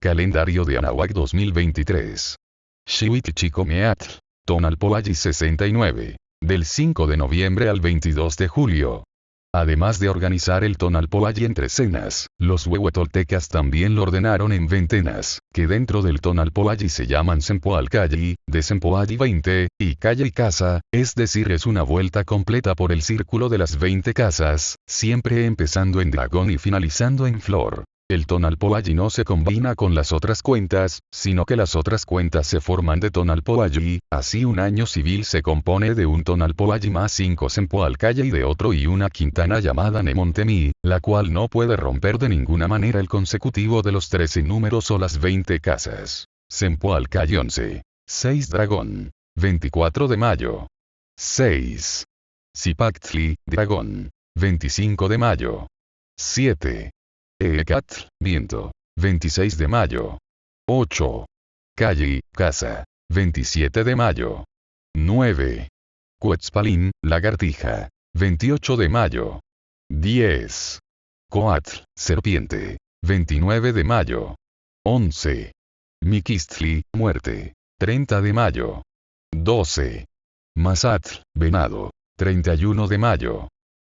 Calendario de Anahuac 2023. Xihuitl Tonalpoalli 69. Del 5 de noviembre al 22 de julio. Además de organizar el Tonalpoalli en trecenas, los huehuetoltecas también lo ordenaron en ventenas, que dentro del Tonalpoalli se llaman Sempoalcalli, de Sempoalli 20, y calle y casa, es decir es una vuelta completa por el círculo de las 20 casas, siempre empezando en dragón y finalizando en flor. El Tonalpoalli no se combina con las otras cuentas, sino que las otras cuentas se forman de Tonalpoalli, así un año civil se compone de un Tonalpoalli más 5 Sempoalcalla y de otro y una quintana llamada Nemontemi, la cual no puede romper de ninguna manera el consecutivo de los 13 números o las 20 casas. Sempoalcalli 11. 6 Dragón. 24 de mayo. 6. Zipactli, Dragón. 25 de mayo. 7. Eecatl, viento. 26 de mayo. 8. Calli, casa. 27 de mayo. 9. Cuetzpalín, lagartija. 28 de mayo. 10. Coatl, serpiente. 29 de mayo. 11. Miquistli, muerte. 30 de mayo. 12. Mazatl, venado. 31 de mayo.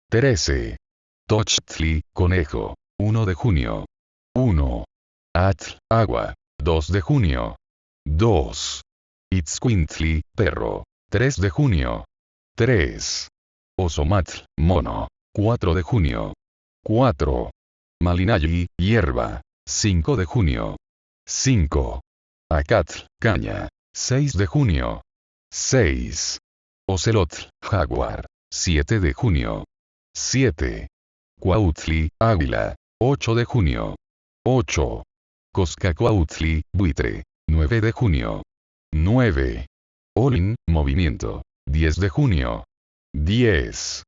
13. Tochtli, conejo. 1 de junio. 1. Atl, agua. 2 de junio. 2. Itzcuintli, perro. 3 de junio. 3. Osomatl, mono. 4 de junio. 4. Malinalli, hierba. 5 de junio. 5. Acatl, caña. 6 de junio. 6. Ocelotl, jaguar. 7 de junio. 7. Cuautli, águila. 8 de junio. 8. Coscacuautli, buitre. 9 de junio. 9. Olin, movimiento. 10 de junio. 10.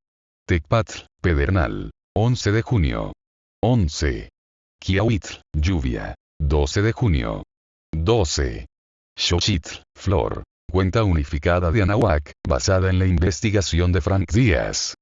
Tecpatl, pedernal. 11 de junio. 11. Quiahuitl, lluvia. 12 de junio. 12. Xochitl, flor. Cuenta unificada de Anahuac, basada en la investigación de Frank Díaz.